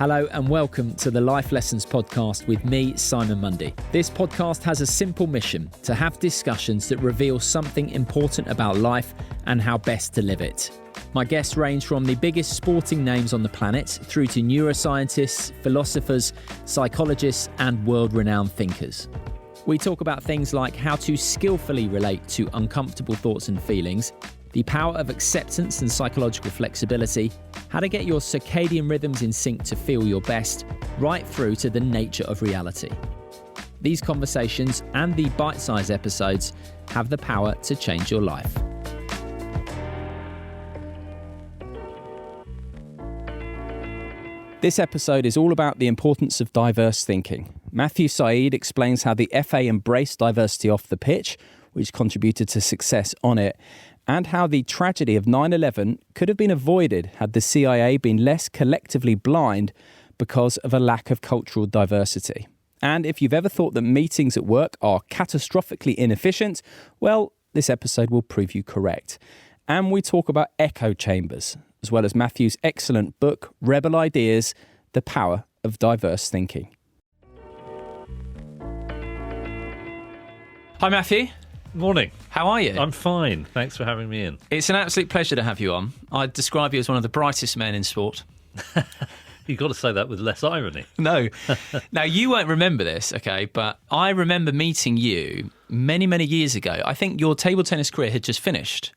Hello and welcome to the Life Lessons podcast with me, Simon Mundie. This podcast has a simple mission: to have discussions that reveal something important about life and how best to live it. My guests range from the biggest sporting names on the planet through to neuroscientists, philosophers, psychologists, and world-renowned thinkers. We talk about things like how to skillfully relate to uncomfortable thoughts and feelings, the power of acceptance and psychological flexibility, how to get your circadian rhythms in sync to feel your best, right through to the nature of reality. These conversations and the bite-sized episodes have the power to change your life. This episode is all about the importance of diverse thinking. Matthew Syed explains how the FA embraced diversity off the pitch, which contributed to success on it, and how the tragedy of 9/11 could have been avoided had the CIA been less collectively blind because of a lack of cultural diversity. And if you've ever thought that meetings at work are catastrophically inefficient, well, this episode will prove you correct. And we talk about echo chambers, as well as Matthew's excellent book, Rebel Ideas: The Power of Diverse Thinking. Hi, Matthew. Morning. How are you? I'm fine. Thanks for having me in. It's an absolute pleasure to have you on. I'd describe you as one of the brightest men in sport. You've got to say that with less irony. No. Now, you won't remember this, okay, but I remember meeting you many, many years ago. I think your table tennis career had just finished.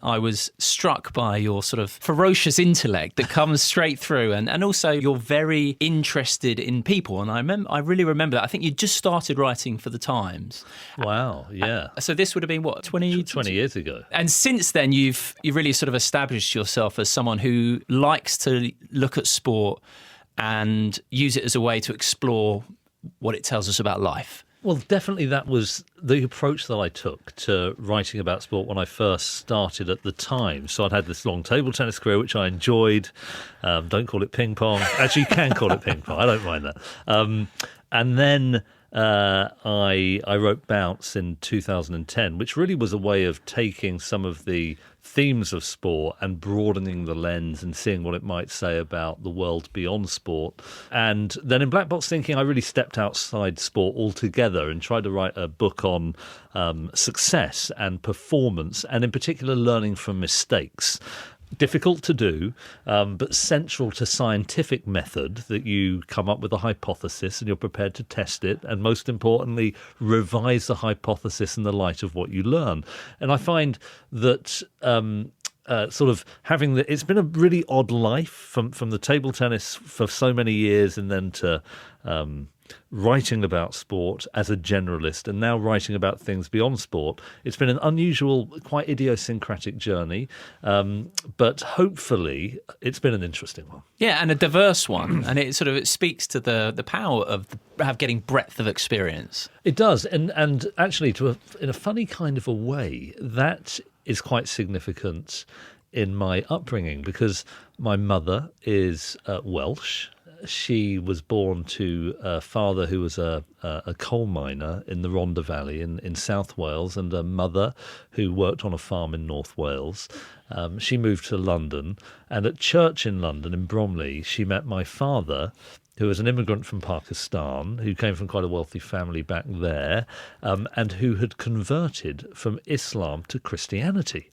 I was struck by your sort of ferocious intellect that comes straight through, and also you're very interested in people. And I really remember that. I think you just started writing for the Times. Wow, yeah. So this would have been, what, 20 years ago. And since then, you've really sort of established yourself as someone who likes to look at sport and use it as a way to explore what it tells us about life. Well, definitely that was the approach that I took to writing about sport when I first started at the Times. So I'd had this long table tennis career, which I enjoyed. Don't call it ping pong. Actually, you can call it ping pong. I don't mind that. And then I wrote Bounce in 2010, which really was a way of taking some of the themes of sport and broadening the lens and seeing what it might say about the world beyond sport. And then in Black Box Thinking, I really stepped outside sport altogether and tried to write a book on success and performance, and in particular learning from mistakes. Difficult to do, but central to scientific method, that you come up with a hypothesis and you're prepared to test it, and most importantly, revise the hypothesis in the light of what you learn. And I find that sort of having it's been a really odd life from the table tennis for so many years, and then to writing about sport as a generalist, and now writing about things beyond sport. It's been an unusual, quite idiosyncratic journey, but hopefully it's been an interesting one. Yeah, and a diverse one, and it speaks to the power of getting breadth of experience. It does, and actually, in a funny kind of a way, that is quite significant in my upbringing, because my mother is Welsh. She was born to a father who was a coal miner in the Rhondda Valley in South Wales, and a mother who worked on a farm in North Wales. She moved to London, and at church in London, in Bromley, she met my father, who was an immigrant from Pakistan, who came from quite a wealthy family back there, and who had converted from Islam to Christianity.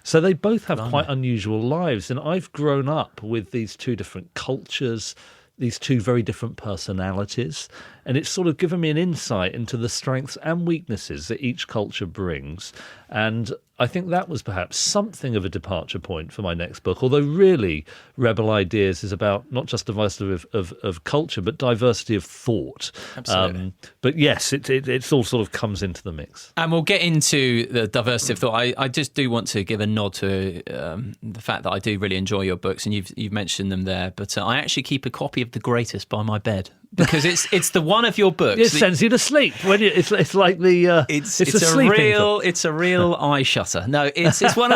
So they both have quite unusual lives, and I've grown up with these two different cultures, these two very different personalities, and it's sort of given me an insight into the strengths and weaknesses that each culture brings. And I think that was perhaps something of a departure point for my next book, although really Rebel Ideas is about not just diversity of culture, but diversity of thought. Absolutely. But yes, it all sort of comes into the mix. And we'll get into the diversity of thought. I just do want to give a nod to the fact that I do really enjoy your books, and you've mentioned them there, but I actually keep a copy of The Greatest by my bed, because it's the one of your books. It sends you to sleep when it's like the it's a real eye shutter. No, it's one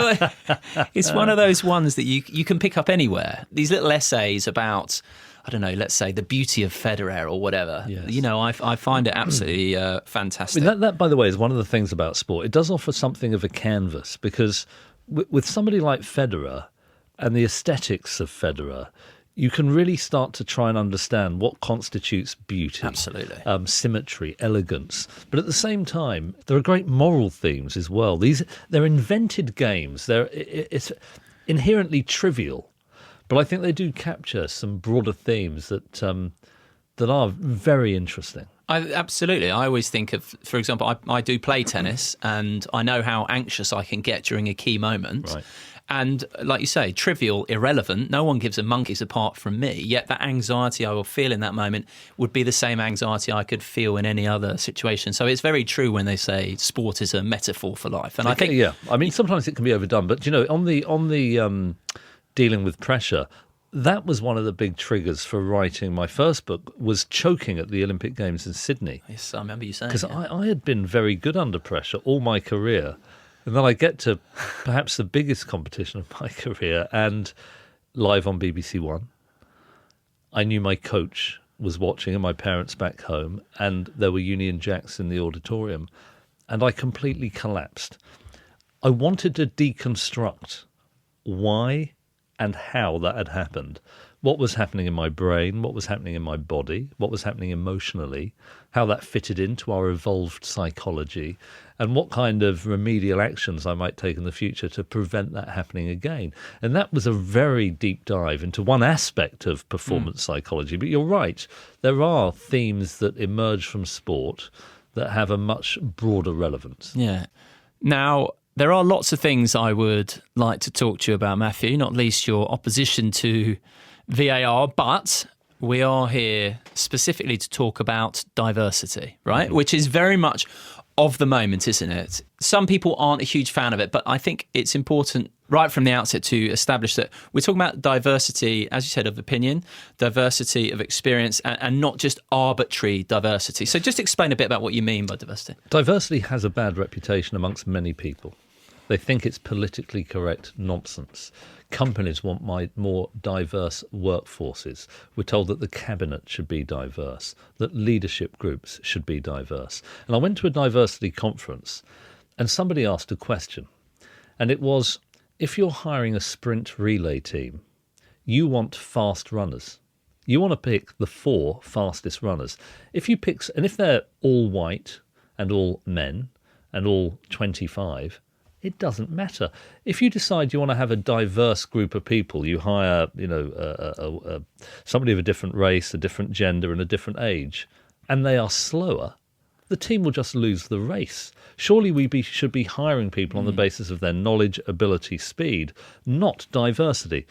of those ones that you can pick up anywhere. These little essays about, I don't know, let's say the beauty of Federer or whatever. Yes. You know, I find it absolutely fantastic. I mean, that, by the way, is one of the things about sport. It does offer something of a canvas, because with somebody like Federer and the aesthetics of Federer, you can really start to try and understand what constitutes beauty. Absolutely. Symmetry, elegance. But at the same time, there are great moral themes as well. They're invented games. It's inherently trivial, but I think they do capture some broader themes that are very interesting. Absolutely. I always think of, for example, I do play tennis, and I know how anxious I can get during a key moment. Right. And like you say, trivial, irrelevant, no one gives a monkey's apart from me, yet that anxiety I will feel in that moment would be the same anxiety I could feel in any other situation. So it's very true when they say sport is a metaphor for life. And I think... Yeah, I mean, sometimes it can be overdone, but, on the dealing with pressure, that was one of the big triggers for writing my first book, was choking at the Olympic Games in Sydney. Yes, I remember you saying. Because I had been very good under pressure all my career. And then I get to perhaps the biggest competition of my career, and live on BBC One. I knew my coach was watching and my parents back home, and there were Union Jacks in the auditorium, and I completely collapsed. I wanted to deconstruct why and how that had happened. What was happening in my brain, what was happening in my body, what was happening emotionally, how that fitted into our evolved psychology, and what kind of remedial actions I might take in the future to prevent that happening again. And that was a very deep dive into one aspect of performance psychology. But you're right, there are themes that emerge from sport that have a much broader relevance. Yeah. Now, there are lots of things I would like to talk to you about, Matthew, not least your opposition to VAR, but we are here specifically to talk about diversity, right? Which is very much of the moment, isn't it? Some people aren't a huge fan of it, but I think it's important right from the outset to establish that we're talking about diversity, as you said, of opinion, diversity of experience, and not just arbitrary diversity. So just explain a bit about what you mean by diversity. Diversity has a bad reputation amongst many people. They think it's politically correct nonsense. Companies want more diverse workforces. We're told that the cabinet should be diverse, that leadership groups should be diverse. And I went to a diversity conference, and somebody asked a question. And it was, if you're hiring a sprint relay team, you want fast runners. You want to pick the 4 fastest runners. If they're all white and all men and all 25, it doesn't matter. If you decide you want to have a diverse group of people, you hire, somebody of a different race, a different gender, and a different age, and they are slower, the team will just lose the race. Surely we should be hiring people on the basis of their knowledge, ability, speed, not diversity.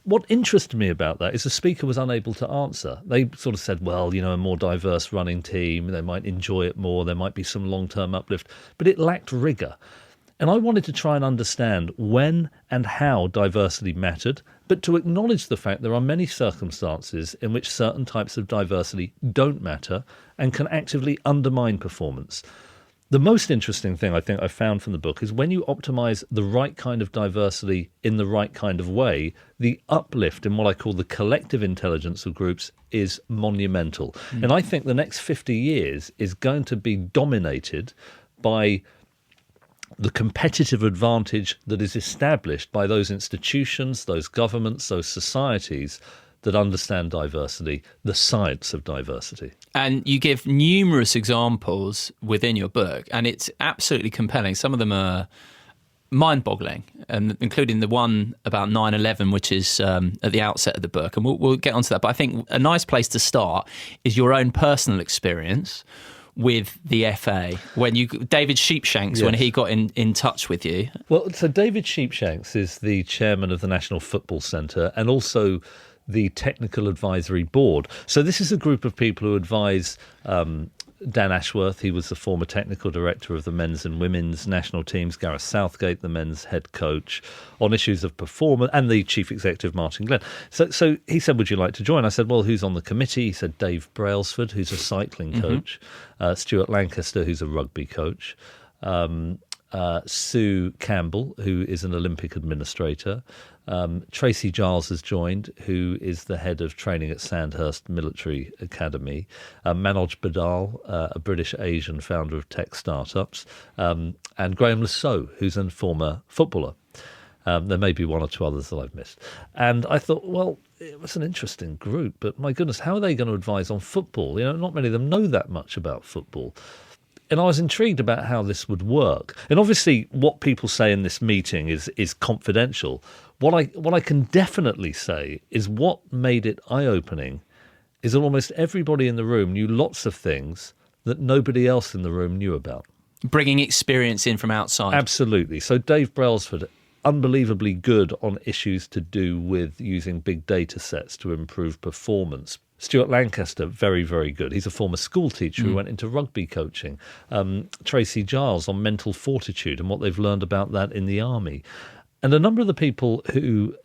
What interested me about that is the speaker was unable to answer. They sort of said, well, a more diverse running team, they might enjoy it more, there might be some long-term uplift, but it lacked rigour. And I wanted to try and understand when and how diversity mattered, but to acknowledge the fact there are many circumstances in which certain types of diversity don't matter and can actively undermine performance. The most interesting thing I think I found from the book is when you optimise the right kind of diversity in the right kind of way, the uplift in what I call the collective intelligence of groups is monumental. And I think the next 50 years is going to be dominated by the competitive advantage that is established by those institutions, those governments, those societies that understand diversity, the science of diversity. And you give numerous examples within your book, and it's absolutely compelling. Some of them are mind-boggling, and including the one about 9/11, which is at the outset of the book. And we'll get onto that. But I think a nice place to start is your own personal experience with the FA, when David Sheepshanks, when he got in touch with you. Well, so David Sheepshanks is the chairman of the National Football Centre and also the Technical Advisory Board. So this is a group of people who advise Dan Ashworth. He was the former technical director of the men's and women's national teams, Gareth Southgate, the men's head coach, on issues of performance, and the chief executive, Martin Glenn. So he said, would you like to join? I said, well, who's on the committee? He said, Dave Brailsford, who's a cycling coach, Stuart Lancaster, who's a rugby coach, Sue Campbell, who is an Olympic administrator. Tracy Giles has joined, who is the head of training at Sandhurst Military Academy. Manoj Badal, a British Asian founder of tech startups. And Graham Lasso, who's a former footballer. There may be one or two others that I've missed. And I thought, well, it was an interesting group, but my goodness, how are they going to advise on football? Not many of them know that much about football. And I was intrigued about how this would work. And obviously what people say in this meeting is confidential. What I can definitely say is what made it eye-opening is that almost everybody in the room knew lots of things that nobody else in the room knew about. Bringing experience in from outside. Absolutely. So Dave Brailsford, unbelievably good on issues to do with using big data sets to improve performance. Stuart Lancaster, very, very good. He's a former school teacher who went into rugby coaching. Tracy Giles on mental fortitude and what they've learned about that in the army. And a number of the people who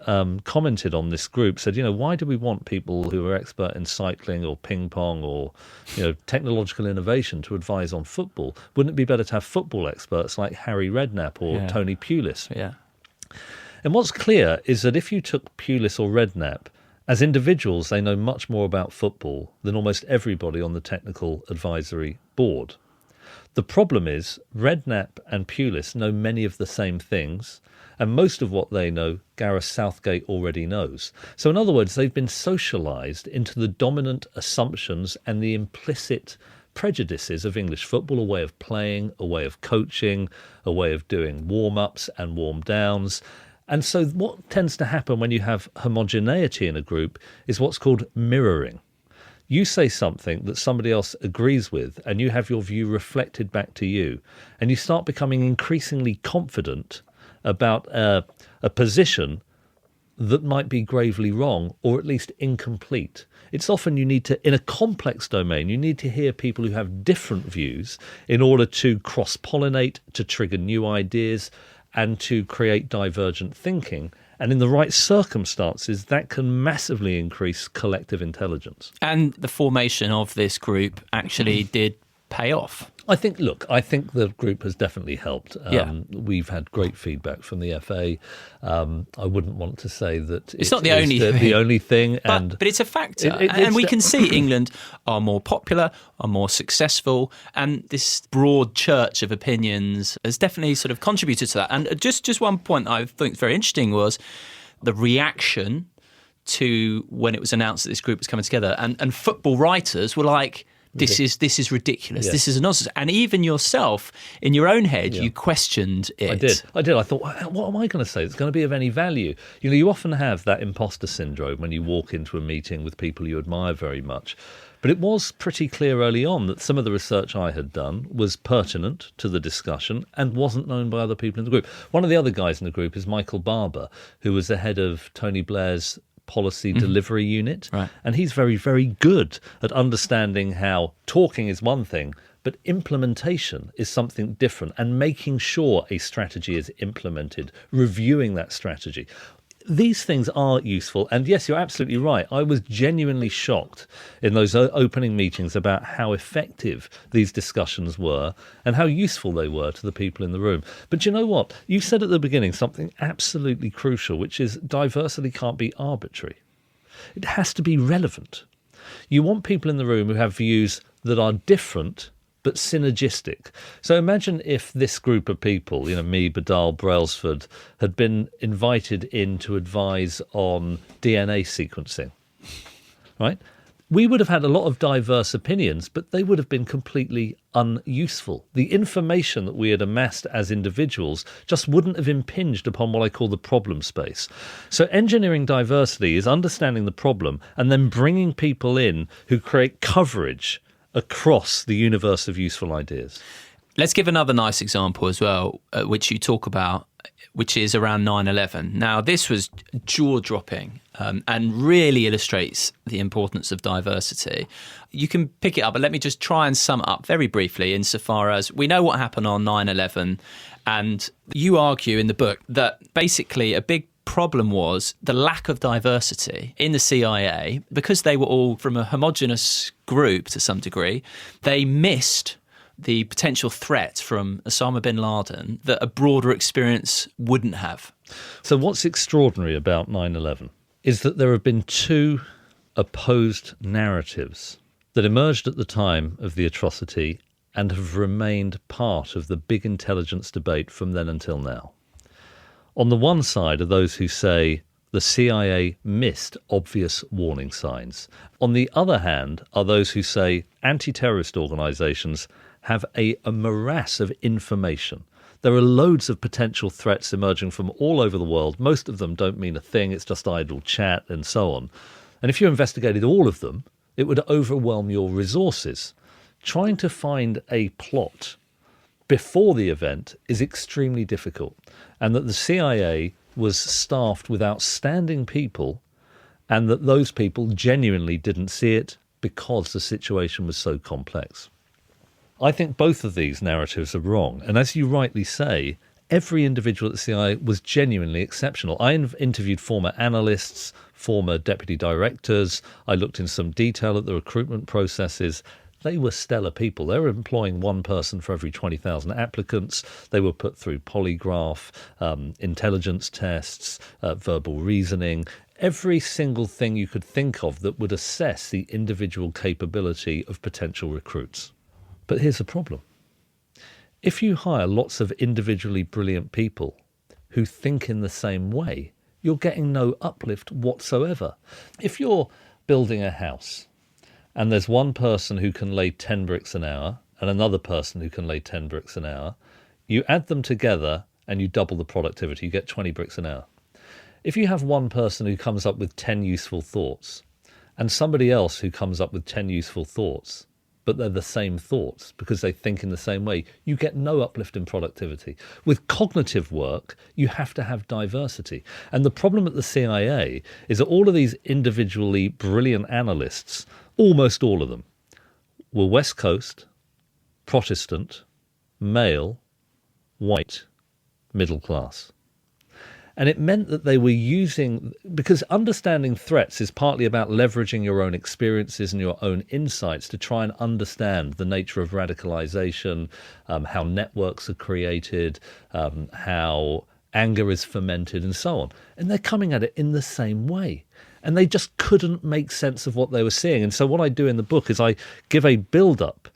commented on this group said, why do we want people who are expert in cycling or ping pong or, technological innovation to advise on football? Wouldn't it be better to have football experts like Harry Redknapp or Tony Pulis? Yeah. And what's clear is that if you took Pulis or Redknapp, as individuals, they know much more about football than almost everybody on the technical advisory board. The problem is Redknapp and Pulis know many of the same things, and most of what they know, Gareth Southgate already knows. So in other words, they've been socialised into the dominant assumptions and the implicit prejudices of English football, a way of playing, a way of coaching, a way of doing warm-ups and warm-downs. And so what tends to happen when you have homogeneity in a group is what's called mirroring. You say something that somebody else agrees with and you have your view reflected back to you, and you start becoming increasingly confident about a position that might be gravely wrong or at least incomplete. It's often you need to, in a complex domain, you need to hear people who have different views in order to cross-pollinate, to trigger new ideas, and to create divergent thinking. And in the right circumstances, that can massively increase collective intelligence. And the formation of this group actually did pay off. I think the group has definitely helped. We've had great feedback from the FA. I wouldn't want to say that it's not the only thing. But it's a factor. And we can see England are more popular, are more successful, and this broad church of opinions has definitely sort of contributed to that. And just one point I think is very interesting was the reaction to when it was announced that this group was coming together. And football writers were like, This is ridiculous. Yes. This is a nonsense. And even yourself, in your own head, you questioned it. I did. I thought, what am I going to say that's going to be of any value? You often have that imposter syndrome when you walk into a meeting with people you admire very much. But it was pretty clear early on that some of the research I had done was pertinent to the discussion and wasn't known by other people in the group. One of the other guys in the group is Michael Barber, who was the head of Tony Blair's policy delivery unit. Right. And he's very, very good at understanding how talking is one thing, but implementation is something different, and making sure a strategy is implemented, reviewing that strategy. These things are useful. And yes, you're absolutely right. I was genuinely shocked in those opening meetings about how effective these discussions were and how useful they were to the people in the room. But you know what? You said at the beginning something absolutely crucial, which is diversity can't be arbitrary. It has to be relevant. You want people in the room who have views that are different but synergistic. So imagine if this group of people, me, Badal, Brailsford, had been invited in to advise on DNA sequencing, right? We would have had a lot of diverse opinions, but they would have been completely unuseful. The information that we had amassed as individuals just wouldn't have impinged upon what I call the problem space. So engineering diversity is understanding the problem and then bringing people in who create coverage across the universe of useful ideas. Let's give another nice example as well, which you talk about, which is around 9/11. Now, this was jaw-dropping and really illustrates the importance of diversity. You can pick it up, but let me just try and sum it up very briefly insofar as we know what happened on 9/11, and you argue in the book that basically a big problem was the lack of diversity in the CIA. Because they were all from a homogenous group to some degree, they missed the potential threat from Osama bin Laden that a broader experience wouldn't have. So what's extraordinary about 9/11 is that there have been two opposed narratives that emerged at the time of the atrocity and have remained part of the big intelligence debate from then until now. On the one side are those who say the CIA missed obvious warning signs. On the other hand are those who say anti-terrorist organisations have a morass of information. There are loads of potential threats emerging from all over the world. Most of them don't mean a thing, it's just idle chat and so on. And if you investigated all of them, it would overwhelm your resources. Trying to find a plot before the event is extremely difficult, and that the CIA was staffed with outstanding people, and that those people genuinely didn't see it because the situation was so complex. I think both of these narratives are wrong, and as you rightly say, every individual at the CIA was genuinely exceptional. I interviewed former analysts, former deputy directors. I looked in some detail at the recruitment processes. They were stellar people. They were employing one person for every 20,000 applicants. They were put through polygraph, intelligence tests, verbal reasoning, every single thing you could think of that would assess the individual capability of potential recruits. But here's the problem. If you hire lots of individually brilliant people who think in the same way, you're getting no uplift whatsoever. If you're building a house and there's one person who can lay 10 bricks an hour and another person who can lay 10 bricks an hour, you add them together and you double the productivity, you get 20 bricks an hour. If you have one person who comes up with 10 useful thoughts and somebody else who comes up with 10 useful thoughts, but they're the same thoughts because they think in the same way, you get no uplift in productivity. With cognitive work, you have to have diversity. And the problem at the CIA is that all of these individually brilliant analysts, almost all of them, were West Coast, Protestant, male, white, middle class. And it meant that they were using, because understanding threats is partly about leveraging your own experiences and your own insights to try and understand the nature of radicalization, how networks are created, how anger is fomented and so on. And they're coming at it in the same way. And they just couldn't make sense of what they were seeing. And so what I do in the book is I give a build-up.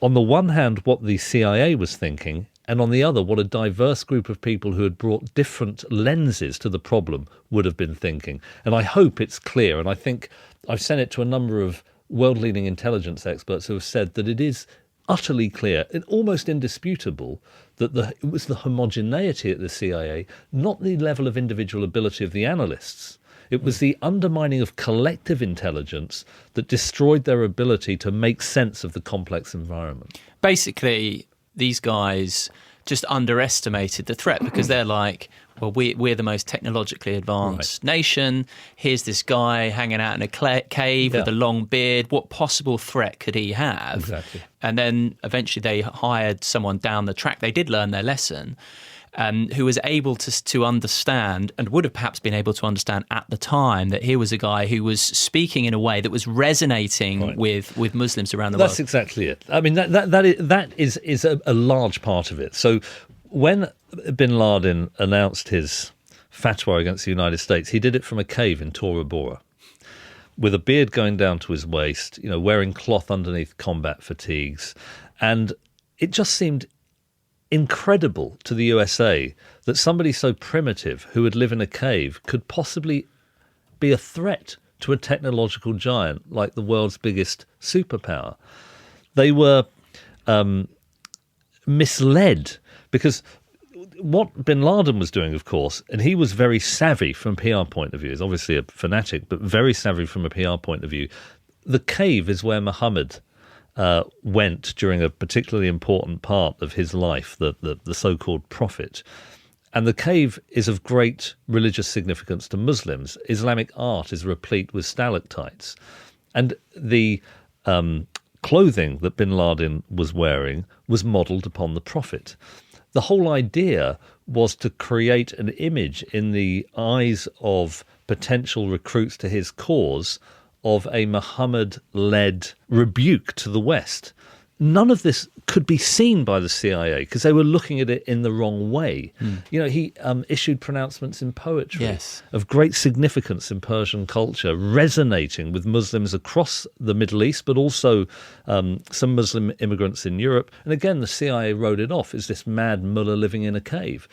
On the one hand, what the CIA was thinking, and on the other, what a diverse group of people who had brought different lenses to the problem would have been thinking. And I hope it's clear, and I think I've sent it to a number of world-leading intelligence experts who have said that it is utterly clear and almost indisputable that it was the homogeneity at the CIA, not the level of individual ability of the analysts. It was the undermining of collective intelligence that destroyed their ability to make sense of the complex environment. Basically, these guys just underestimated the threat because they're like, well, we're the most technologically advanced nation. Here's this guy hanging out in a cave with a long beard. What possible threat could he have? Exactly. And then eventually they hired someone down the track. They did learn their lesson. Who was able to understand, and would have perhaps been able to understand at the time, that here was a guy who was speaking in a way that was resonating with Muslims around the world. That's exactly it. I mean, that is a large part of it. So when bin Laden announced his fatwa against the United States, he did it from a cave in Tora Bora, with a beard going down to his waist, wearing cloth underneath combat fatigues. And it just seemed incredible to the USA that somebody so primitive who would live in a cave could possibly be a threat to a technological giant like the world's biggest superpower. They were misled because what bin Laden was doing, of course, and he was very savvy from a PR point of view, he's obviously a fanatic, but very savvy from a PR point of view. The cave is where Muhammad went during a particularly important part of his life, the so-called prophet. And the cave is of great religious significance to Muslims. Islamic art is replete with stalactites. And the clothing that bin Laden was wearing was modelled upon the prophet. The whole idea was to create an image in the eyes of potential recruits to his cause of a Muhammad-led rebuke to the West. None of this could be seen by the CIA because they were looking at it in the wrong way. He issued pronouncements in poetry of great significance in Persian culture, resonating with Muslims across the Middle East, but also some Muslim immigrants in Europe. And again, the CIA wrote it off as this mad mullah living in a cave.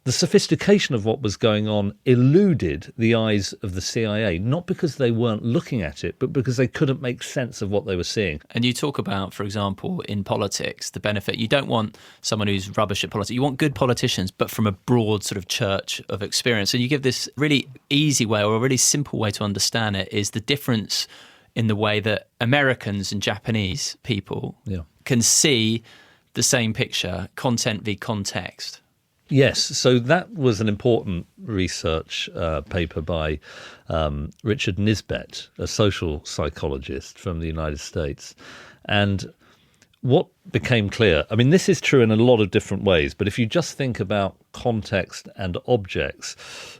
the sophistication of what was going on eluded the eyes of the CIA, not because they weren't looking at it, but because they couldn't make sense of what they were seeing. And you talk about, for example, in politics, the benefit. You don't want someone who's rubbish at politics. You want good politicians, but from a broad sort of church of experience. And you give this really easy way, or a really simple way to understand it, is the difference in the way that Americans and Japanese people can see the same picture, content v context. Yes, so that was an important research paper by Richard Nisbet, a social psychologist from the United States. And what became clear, I mean, this is true in a lot of different ways, but if you just think about context and objects,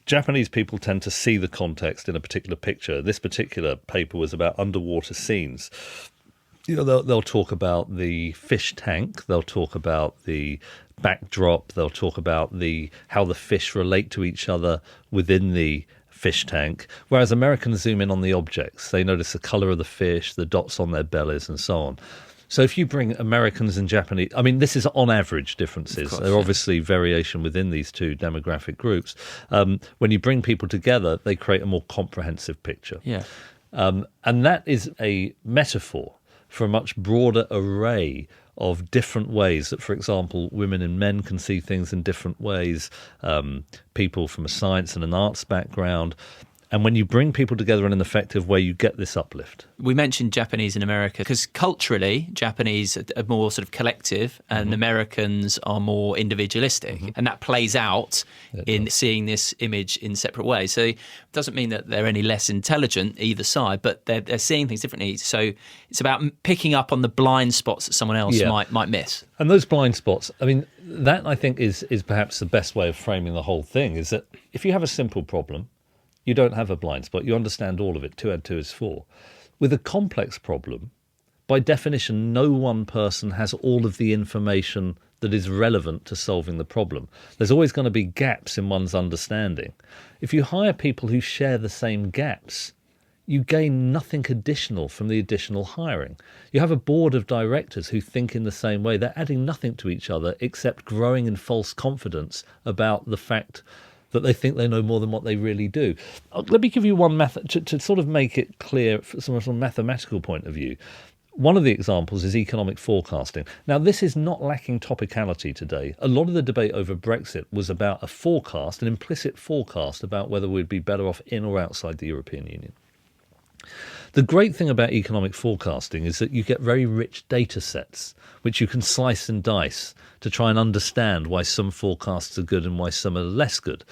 Japanese people tend to see the context in a particular picture. This particular paper was about underwater scenes. You know, they'll talk about the fish tank, they'll talk about the backdrop, they'll talk about how the fish relate to each other within the fish tank, whereas Americans zoom in on the objects. They notice the colour of the fish, the dots on their bellies, and so on. So if you bring Americans and Japanese, I mean, this is on average differences. There are obviously variation within these two demographic groups. When you bring people together, they create a more comprehensive picture. Yeah. And that is a metaphor for a much broader array of different ways that, for example, women and men can see things in different ways, people from a science and an arts background. And when you bring people together in an effective way, you get this uplift. We mentioned Japanese in America because culturally, Japanese are more sort of collective and Americans are more individualistic. And that plays out in seeing this image in separate ways. So it doesn't mean that they're any less intelligent either side, but they're seeing things differently. So it's about picking up on the blind spots that someone else might miss. And those blind spots, I mean, that I think is perhaps the best way of framing the whole thing, is that if you have a simple problem, you don't have a blind spot. You understand all of it. 2 and 2 is 4. With a complex problem, by definition, no one person has all of the information that is relevant to solving the problem. There's always going to be gaps in one's understanding. If you hire people who share the same gaps, you gain nothing additional from the additional hiring. You have a board of directors who think in the same way. They're adding nothing to each other except growing in false confidence about the fact that they think they know more than what they really do. Let me give you one method to sort of make it clear from a mathematical point of view. One of the examples is economic forecasting. Now, this is not lacking topicality today. A lot of the debate over Brexit was about a forecast, an implicit forecast about whether we'd be better off in or outside the European Union. The great thing about economic forecasting is that you get very rich data sets, which you can slice and dice to try and understand why some forecasts are good and why some are less good.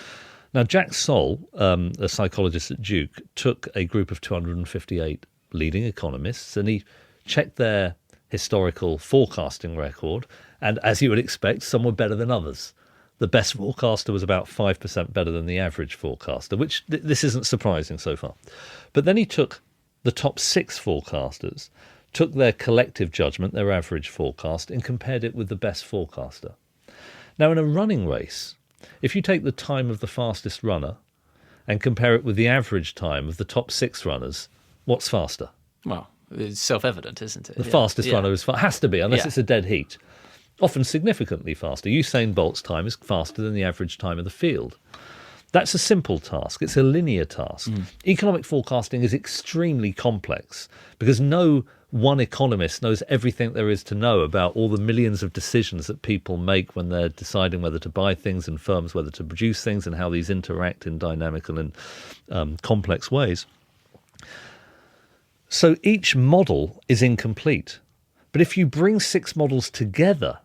Now, Jack Soll, a psychologist at Duke, took a group of 258 leading economists and he checked their historical forecasting record, and as you would expect, some were better than others. The best forecaster was about 5% better than the average forecaster, which this isn't surprising so far. But then he took the top 6 forecasters, took their collective judgment, their average forecast, and compared it with the best forecaster. Now, in a running race, if you take the time of the fastest runner and compare it with the average time of the top 6 runners, what's faster? Well, it's self-evident, isn't it? The fastest runner has to be, unless it's a dead heat. Often significantly faster. Usain Bolt's time is faster than the average time of the field. That's a simple task. It's a linear task. Economic forecasting is extremely complex because no one economist knows everything there is to know about all the millions of decisions that people make when they're deciding whether to buy things and firms whether to produce things and how these interact in dynamical and complex ways. So each model is incomplete. But if you bring 6 models together,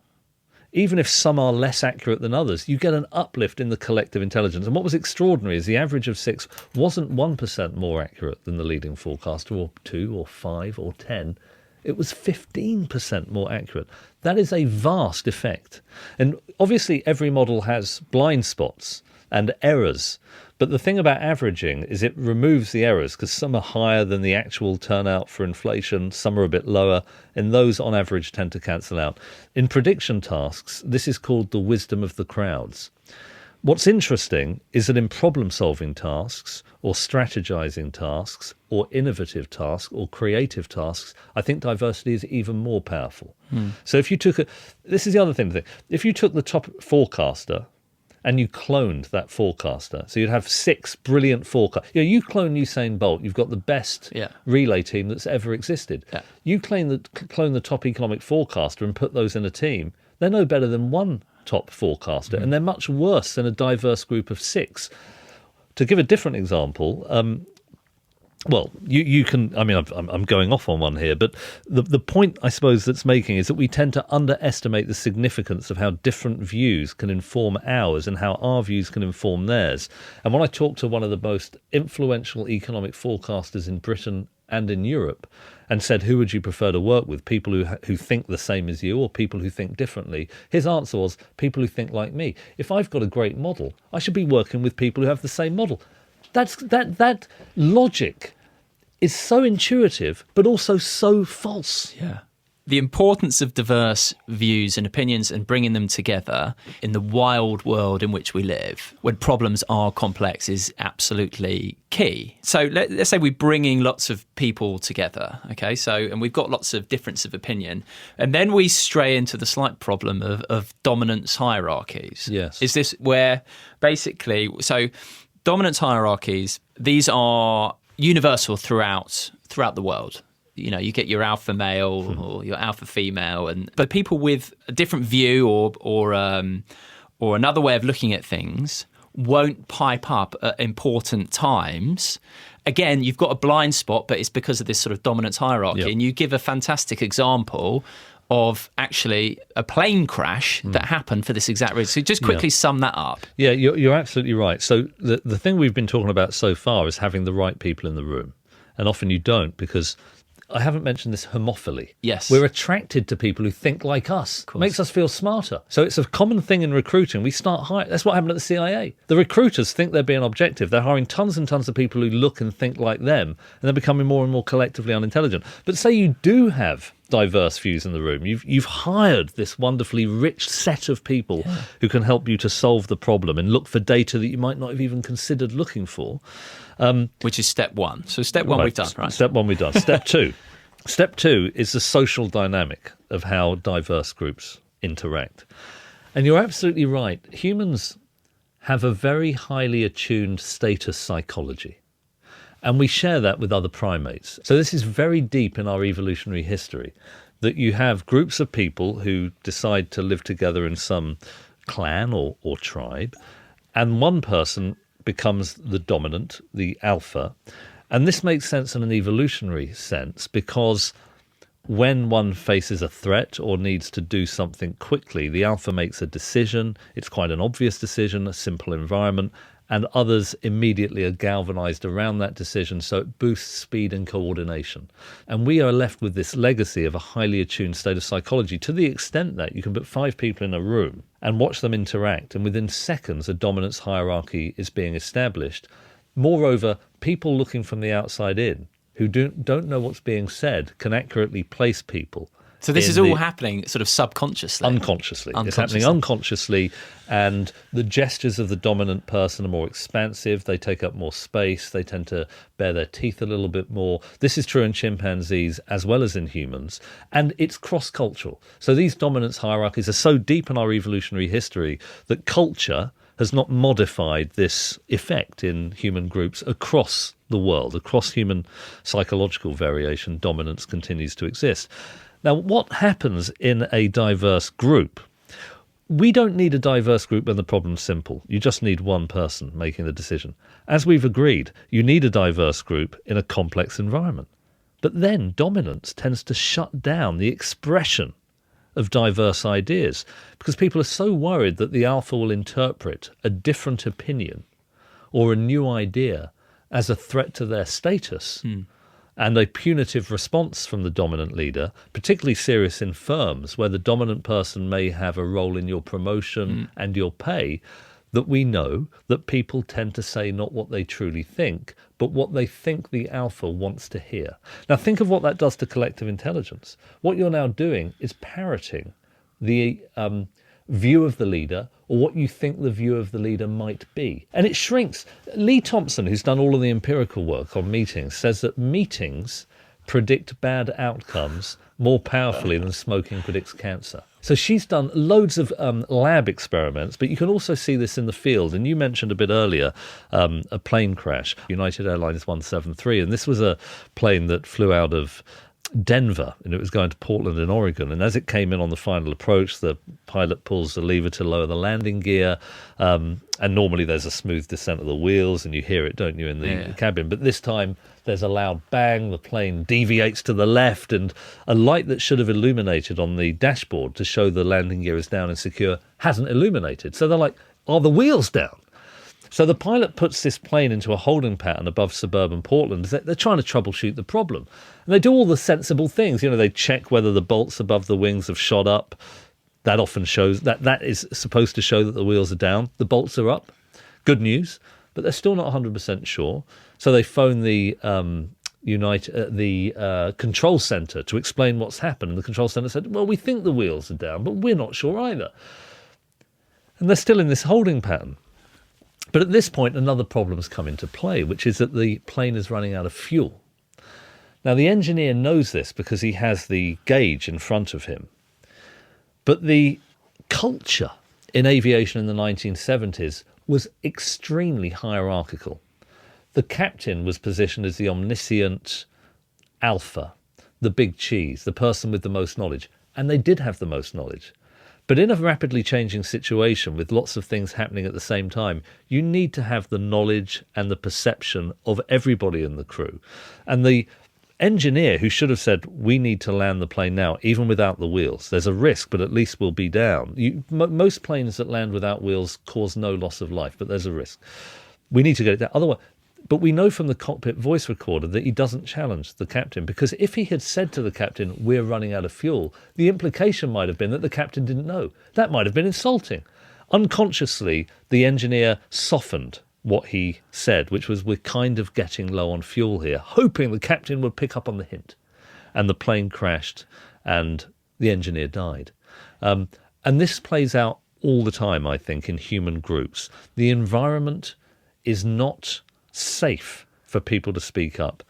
even if some are less accurate than others, you get an uplift in the collective intelligence. And what was extraordinary is the average of 6 wasn't 1% more accurate than the leading forecaster, or 2 or 5 or 10. It was 15% more accurate. That is a vast effect. And obviously every model has blind spots and errors. But the thing about averaging is it removes the errors because some are higher than the actual turnout for inflation, some are a bit lower, and those on average tend to cancel out. In prediction tasks, this is called the wisdom of the crowds. What's interesting is that in problem-solving tasks or strategizing tasks or innovative tasks or creative tasks, I think diversity is even more powerful. So if you took this is the other thing to think. If you took the top forecaster and you cloned that forecaster. So you'd have 6 brilliant forecasters. You clone Usain Bolt, you've got the best relay team that's ever existed. Yeah. You clone the top economic forecaster and put those in a team, they're no better than one top forecaster, and they're much worse than a diverse group of 6. To give a different example, well, you can. I mean, I'm going off on one here, but the point I suppose that's making is that we tend to underestimate the significance of how different views can inform ours and how our views can inform theirs. And when I talked to one of the most influential economic forecasters in Britain and in Europe, and said, "Who would you prefer to work with? People who think the same as you, or people who think differently?" His answer was, "People who think like me. If I've got a great model, I should be working with people who have the same model." That logic is so intuitive, but also so false. Yeah. The importance of diverse views and opinions and bringing them together in the wild world in which we live, when problems are complex, is absolutely key. So let's say we're bringing lots of people together, okay? And we've got lots of difference of opinion, and then we stray into the slight problem of dominance hierarchies. Yes. Is this where basically, so dominance hierarchies, these are universal throughout the world. You get your alpha male or your alpha female, but people with a different view or another way of looking at things won't pipe up at important times. Again, you've got a blind spot, but it's because of this sort of dominance hierarchy. Yep. And you give a fantastic example of actually a plane crash that happened for this exact reason. So just quickly sum that up. Yeah, you're absolutely right. So the thing we've been talking about so far is having the right people in the room. And often you don't, because I haven't mentioned this homophily. Yes. We're attracted to people who think like us. Makes us feel smarter. So it's a common thing in recruiting. We start hiring. That's what happened at the CIA. The recruiters think they're being objective. They're hiring tons and tons of people who look and think like them, and they're becoming more and more collectively unintelligent. But say you do have diverse views in the room. You've hired this wonderfully rich set of people who can help you to solve the problem and look for data that you might not have even considered looking for. Which is step 1. So step 1 we've done, right? Step 1 we've done. Step 2. Step 2 is the social dynamic of how diverse groups interact. And you're absolutely right. Humans have a very highly attuned status psychology. And we share that with other primates. So this is very deep in our evolutionary history, that you have groups of people who decide to live together in some clan or tribe, and one person becomes the dominant, the alpha. And this makes sense in an evolutionary sense, because when one faces a threat or needs to do something quickly, the alpha makes a decision. It's quite an obvious decision, a simple environment, and others immediately are galvanized around that decision, so it boosts speed and coordination. And we are left with this legacy of a highly attuned state of psychology, to the extent that you can put 5 people in a room and watch them interact, and within seconds a dominance hierarchy is being established. Moreover, people looking from the outside in, who don't know what's being said, can accurately place people. So this is all happening sort of subconsciously? Unconsciously. It's happening unconsciously, and the gestures of the dominant person are more expansive. They take up more space. They tend to bare their teeth a little bit more. This is true in chimpanzees as well as in humans, and it's cross-cultural. So these dominance hierarchies are so deep in our evolutionary history that culture has not modified this effect in human groups across the world. Across human psychological variation, dominance continues to exist. Now, what happens in a diverse group? We don't need a diverse group when the problem's simple. You just need one person making the decision. As we've agreed, you need a diverse group in a complex environment. But then dominance tends to shut down the expression of diverse ideas, because people are so worried that the alpha will interpret a different opinion or a new idea as a threat to their status. And a punitive response from the dominant leader, particularly serious in firms where the dominant person may have a role in your promotion and your pay, that we know that people tend to say not what they truly think, but what they think the alpha wants to hear. Now think of what that does to collective intelligence. What you're now doing is parroting the view of the leader, or what you think the view of the leader might be. And it shrinks. Lee Thompson, who's done all of the empirical work on meetings, says that meetings predict bad outcomes more powerfully than smoking predicts cancer. So she's done loads of lab experiments, but you can also see this in the field. And you mentioned a bit earlier a plane crash, United Airlines 173, and this was a plane that flew out of Denver, and it was going to Portland in Oregon. And as it came in on the final approach, the pilot pulls the lever to lower the landing gear, and normally there's a smooth descent of the wheels, and you hear it, don't you, in the cabin. But this time there's a loud bang, the plane deviates to the left, and a light that should have illuminated on the dashboard to show the landing gear is down and secure hasn't illuminated. So they're like, are the wheels down? So the pilot puts this plane into a holding pattern above suburban Portland. They're trying to troubleshoot the problem. And they do all the sensible things. You know, they check whether the bolts above the wings have shot up. That often shows that is supposed to show that the wheels are down. The bolts are up. Good news. But they're still not 100% sure. So they phone the control centre to explain what's happened. And the control centre said, well, we think the wheels are down, but we're not sure either. And they're still in this holding pattern. But at this point, another problem's come into play, which is that the plane is running out of fuel. Now, the engineer knows this because he has the gauge in front of him. But the culture in aviation in the 1970s was extremely hierarchical. The captain was positioned as the omniscient alpha, the big cheese, the person with the most knowledge. And they did have the most knowledge. But in a rapidly changing situation with lots of things happening at the same time, you need to have the knowledge and the perception of everybody in the crew. And the engineer who should have said, we need to land the plane now, even without the wheels. There's a risk, but at least we'll be down. Most planes that land without wheels cause no loss of life, but there's a risk. We need to get it down. Otherwise, but we know from the cockpit voice recorder that he doesn't challenge the captain, because if he had said to the captain, we're running out of fuel, the implication might have been that the captain didn't know. That might have been insulting. Unconsciously, the engineer softened what he said, which was, we're kind of getting low on fuel here, hoping the captain would pick up on the hint. And the plane crashed and the engineer died. And this plays out all the time, I think, in human groups. The environment is not safe for people to speak up.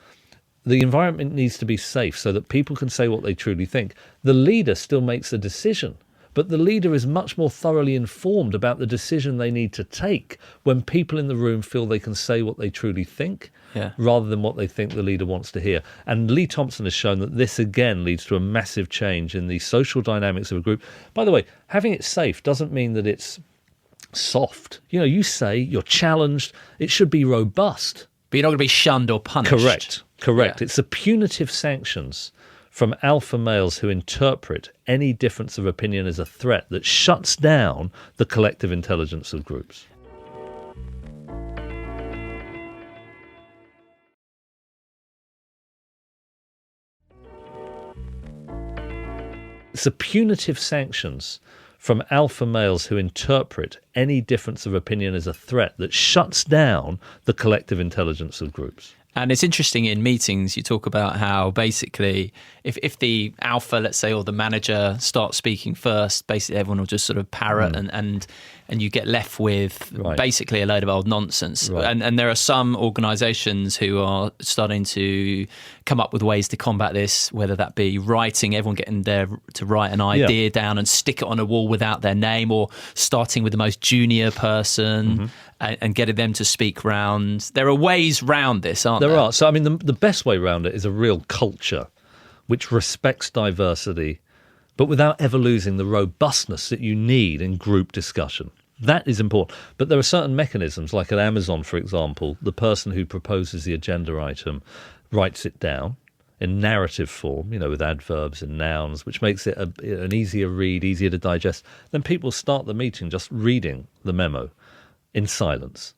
The environment needs to be safe so that people can say what they truly think. The leader still makes a decision, but the leader is much more thoroughly informed about the decision they need to take when people in the room feel they can say what they truly think, rather than what they think the leader wants to hear. And Lee Thompson has shown that this again leads to a massive change in the social dynamics of a group. By the way, having it safe doesn't mean that it's soft. You know, you say you're challenged, it should be robust. But you're not going to be shunned or punished. Correct. Yeah. It's the punitive sanctions from alpha males who interpret any difference of opinion as a threat that shuts down the collective intelligence of groups. It's the punitive sanctions from alpha males who interpret any difference of opinion as a threat that shuts down the collective intelligence of groups. And it's interesting, in meetings, you talk about how basically if the alpha, let's say, or the manager starts speaking first, basically everyone will just sort of parrot and you get left with basically a load of old nonsense. Right. And there are some organisations who are starting to come up with ways to combat this, whether that be writing, everyone getting there to write an idea down and stick it on a wall without their name, or starting with the most junior person and getting them to speak round. There are ways round this, aren't there? There are. So, I mean, the best way round it is a real culture which respects diversity, but without ever losing the robustness that you need in group discussion. That is important. But there are certain mechanisms, like at Amazon, for example, the person who proposes the agenda item writes it down in narrative form, you know, with adverbs and nouns, which makes it an easier read, easier to digest. Then people start the meeting just reading the memo in silence.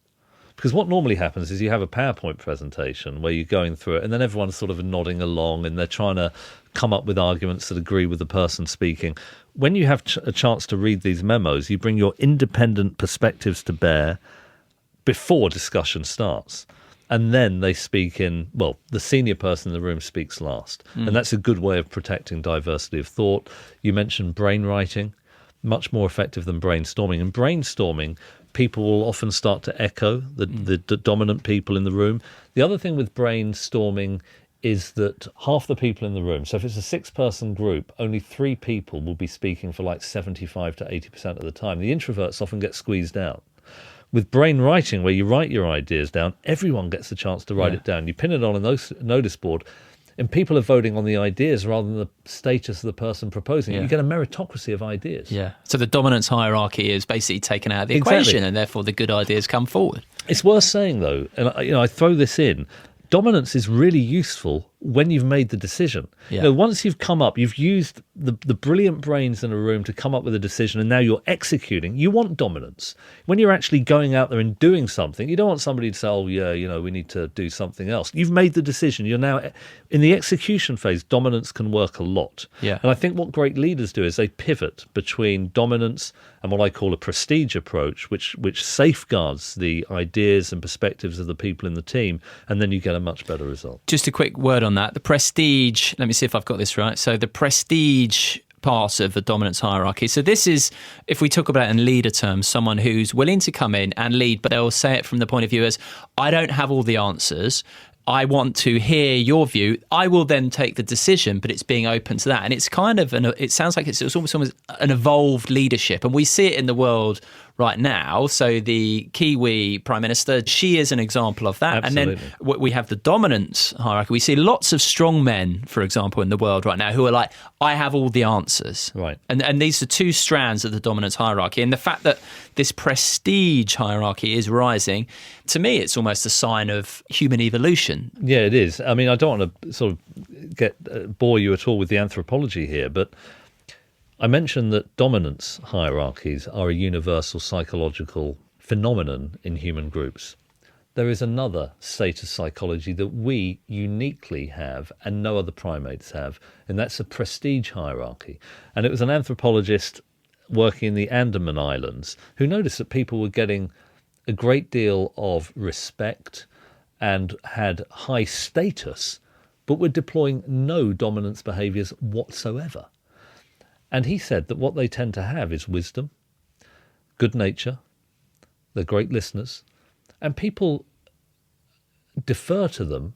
Because what normally happens is you have a PowerPoint presentation where you're going through it and then everyone's sort of nodding along and they're trying to come up with arguments that agree with the person speaking. When you have a chance to read these memos, you bring your independent perspectives to bear before discussion starts. And then they speak in, well, the senior person in the room speaks last. And that's a good way of protecting diversity of thought. You mentioned brainwriting, much more effective than brainstorming. And brainstorming, people will often start to echo the dominant people in the room. The other thing with brainstorming is that half the people in the room, so if it's a 6-person group, only 3 people will be speaking for like 75 to 80% of the time. The introverts often get squeezed out. With brain writing, where you write your ideas down, everyone gets the chance to write it down. You pin it on a notice board, and people are voting on the ideas rather than the status of the person proposing it. You get a meritocracy of ideas. Yeah. So the dominance hierarchy is basically taken out of the equation, and therefore the good ideas come forward. It's worth saying, though, and I throw this in, dominance is really useful when you've made the decision. Once you've come up, you've used the brilliant brains in a room to come up with a decision, and now you're executing. You want dominance. When you're actually going out there and doing something, you don't want somebody to say, oh, yeah, we need to do something else. You've made the decision. You're now in the execution phase. Dominance can work a lot. Yeah. And I think what great leaders do is they pivot between dominance and what I call a prestige approach, which safeguards the ideas and perspectives of the people in the team, and then you get a much better result. Just a quick word on that. The prestige, let me see if I've got this right. So the prestige part of the dominance hierarchy. So this is, if we talk about it in leader terms, someone who's willing to come in and lead, but they'll say it from the point of view as, I don't have all the answers. I want to hear your view. I will then take the decision, but it's being open to that. And it's kind of, it sounds like it's almost an evolved leadership. And we see it in the world right now. So the Kiwi Prime Minister, she is an example of that. Absolutely. And then we have the dominance hierarchy. We see lots of strong men, for example, in the world right now who are like, I have all the answers. Right. And these are 2 strands of the dominance hierarchy. And the fact that this prestige hierarchy is rising, to me, it's almost a sign of human evolution. Yeah, it is. I mean, I don't want to sort of bore you at all with the anthropology here, but I mentioned that dominance hierarchies are a universal psychological phenomenon in human groups. There is another status psychology that we uniquely have and no other primates have, and that's a prestige hierarchy. And it was an anthropologist working in the Andaman Islands who noticed that people were getting a great deal of respect and had high status, but were deploying no dominance behaviours whatsoever. And he said that what they tend to have is wisdom, good nature, they're great listeners, and people defer to them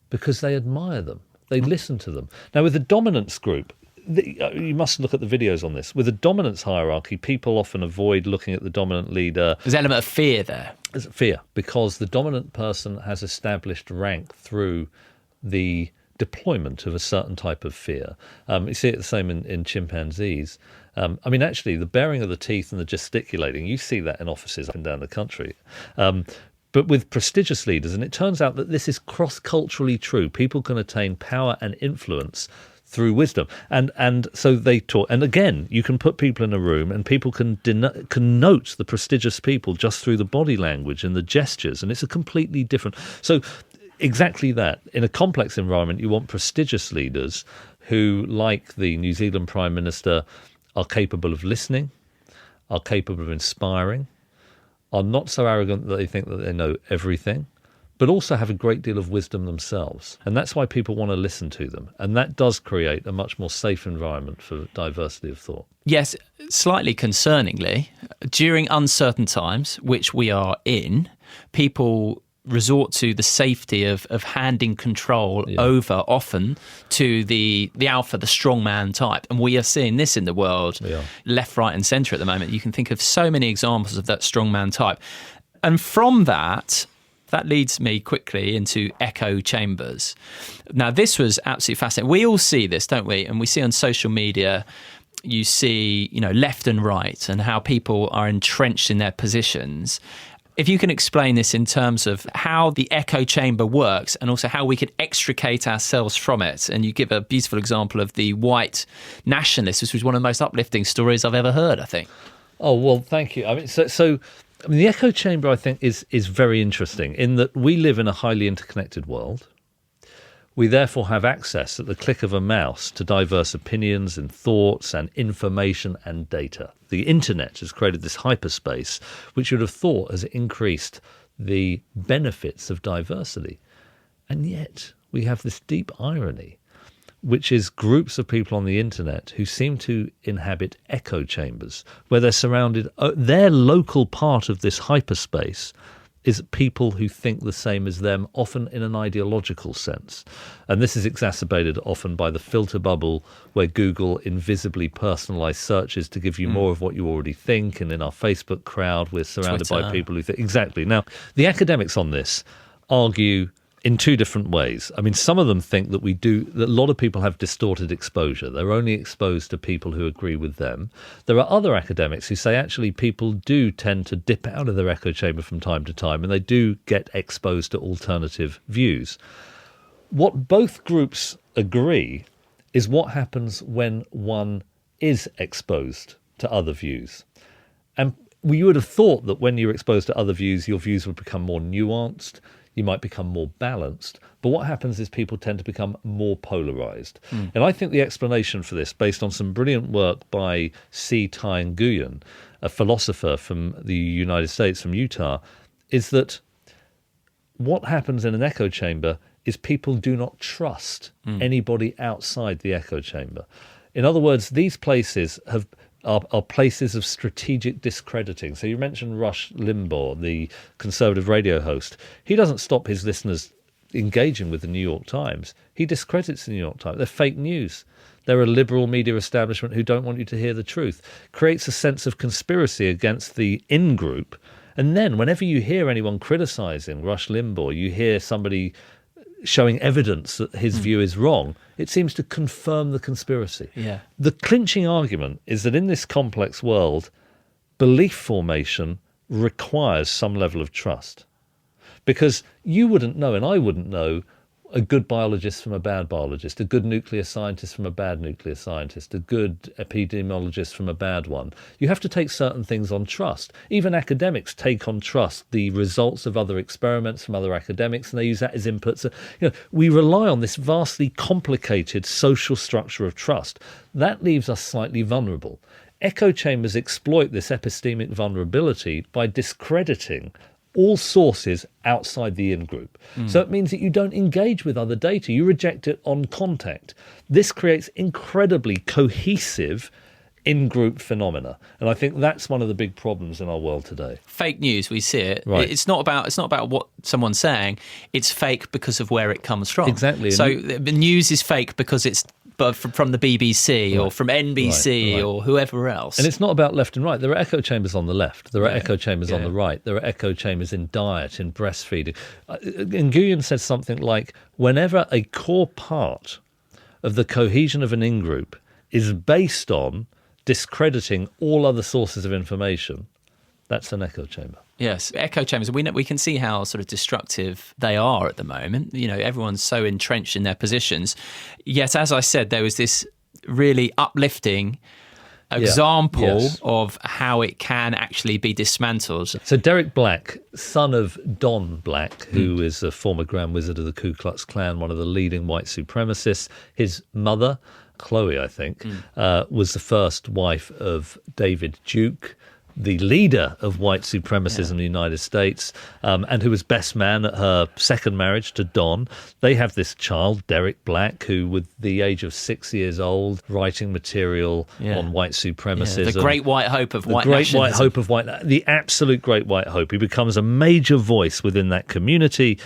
because they admire them. They listen to them. Now, with the dominance group, you must look at the videos on this. With the dominance hierarchy, people often avoid looking at the dominant leader. There's an element of fear there. There's fear, because the dominant person has established rank through the deployment of a certain type of fear. You see it the same in chimpanzees. I mean, actually, the baring of the teeth and the gesticulating, you see that in offices up and down the country. But with prestigious leaders, and it turns out that this is cross-culturally true, people can attain power and influence through wisdom. And so they taught, and again, you can put people in a room and people can note the prestigious people just through the body language and the gestures, and it's a completely different. So exactly that. In a complex environment, you want prestigious leaders who, like the New Zealand Prime Minister, are capable of listening, are capable of inspiring, are not so arrogant that they think that they know everything, but also have a great deal of wisdom themselves. And that's why people want to listen to them. And that does create a much more safe environment for diversity of thought. Yes, slightly concerningly, during uncertain times, which we are in, people resort to the safety of handing control over often to the alpha, the strongman type. And we are seeing this in the world, left, right and centre at the moment. You can think of so many examples of that strongman type. And from that leads me quickly into echo chambers. Now, this was absolutely fascinating. We all see this, don't we? And we see on social media, you see, left and right and how people are entrenched in their positions. If you can explain this in terms of how the echo chamber works and also how we can extricate ourselves from it. And you give a beautiful example of the white nationalist, which was one of the most uplifting stories I've ever heard, I think. Oh, well, thank you. I mean, the echo chamber, I think, is very interesting in that we live in a highly interconnected world. We therefore have access at the click of a mouse to diverse opinions and thoughts and information and data. The internet has created this hyperspace, which you would have thought has increased the benefits of diversity. And yet we have this deep irony, which is groups of people on the internet who seem to inhabit echo chambers, where they're surrounded, their local part of this hyperspace is people who think the same as them, often in an ideological sense. And this is exacerbated often by the filter bubble, where Google invisibly personalised searches to give you more of what you already think. And in our Facebook crowd, we're surrounded by people who think... Exactly. Now, the academics on this argue in two different ways. I mean, some of them think that that a lot of people have distorted exposure. They're only exposed to people who agree with them. There are other academics who say actually people do tend to dip out of their echo chamber from time to time, and they do get exposed to alternative views. What both groups agree is what happens when one is exposed to other views. And you would have thought that when you're exposed to other views, your views would become more nuanced, you might become more balanced. But what happens is people tend to become more polarized. And I think the explanation for this, based on some brilliant work by C. Tai Nguyen, a philosopher from the United States, from Utah, is that what happens in an echo chamber is people do not trust anybody outside the echo chamber. In other words, these places are places of strategic discrediting. So you mentioned Rush Limbaugh, the conservative radio host. He doesn't stop his listeners engaging with the New York Times. He discredits the New York Times. They're fake news. They're a liberal media establishment who don't want you to hear the truth. Creates a sense of conspiracy against the in-group. And then whenever you hear anyone criticising Rush Limbaugh, you hear somebody showing evidence that his view is wrong, it seems to confirm the conspiracy. Yeah. The clinching argument is that in this complex world, belief formation requires some level of trust. Because you wouldn't know, and I wouldn't know, a good biologist from a bad biologist, a good nuclear scientist from a bad nuclear scientist, a good epidemiologist from a bad one. You have to take certain things on trust. Even academics take on trust the results of other experiments from other academics, and they use that as inputs. We rely on this vastly complicated social structure of trust. That leaves us slightly vulnerable. Echo chambers exploit this epistemic vulnerability by discrediting all sources outside the in-group. So it means that you don't engage with other data. You reject it on contact. This creates incredibly cohesive in-group phenomena. And I think that's one of the big problems in our world today. Fake news, we see it. Right. It's not about what someone's saying. It's fake because of where it comes from. Exactly. So the news is fake because it's from the BBC or from NBC or whoever else. And it's not about left and right. There are echo chambers on the left. There are echo chambers on the right. There are echo chambers in diet, in breastfeeding. Nguyen says something like, whenever a core part of the cohesion of an in-group is based on discrediting all other sources of information, that's an echo chamber. Yes, echo chambers. We can see how sort of destructive they are at the moment. Everyone's so entrenched in their positions. Yet, as I said, there was this really uplifting example of how it can actually be dismantled. So Derek Black, son of Don Black, who is a former Grand Wizard of the Ku Klux Klan, one of the leading white supremacists, his mother, Chloe, I think, was the first wife of David Duke, the leader of white supremacism in the United States, and who was best man at her second marriage to Don. They have this child, Derek Black, who, with the age of 6 years old, writing material on white supremacism. The great white hope of white nationalism. The absolute great white hope. He becomes a major voice within that community.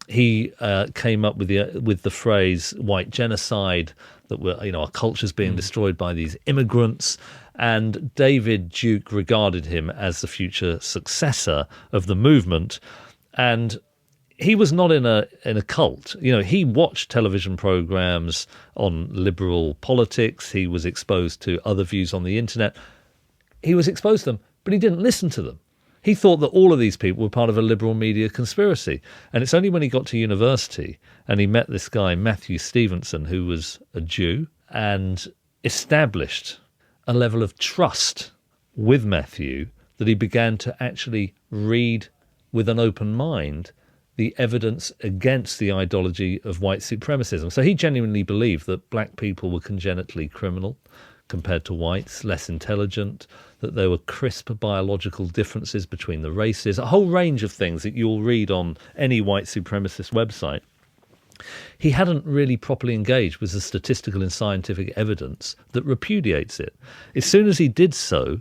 He came up with the phrase white genocide, that our culture's being destroyed by these immigrants. And David Duke regarded him as the future successor of the movement. And he was not in a cult. He watched television programs on liberal politics. He was exposed to other views on the internet. He was exposed to them, but he didn't listen to them. He thought that all of these people were part of a liberal media conspiracy. And it's only when he got to university and he met this guy, Matthew Stevenson, who was a Jew, and established a level of trust with Matthew, that he began to actually read with an open mind the evidence against the ideology of white supremacism. So he genuinely believed that black people were congenitally criminal compared to whites, less intelligent, that there were crisp biological differences between the races, a whole range of things that you'll read on any white supremacist website. He hadn't really properly engaged with the statistical and scientific evidence that repudiates it. As soon as he did so,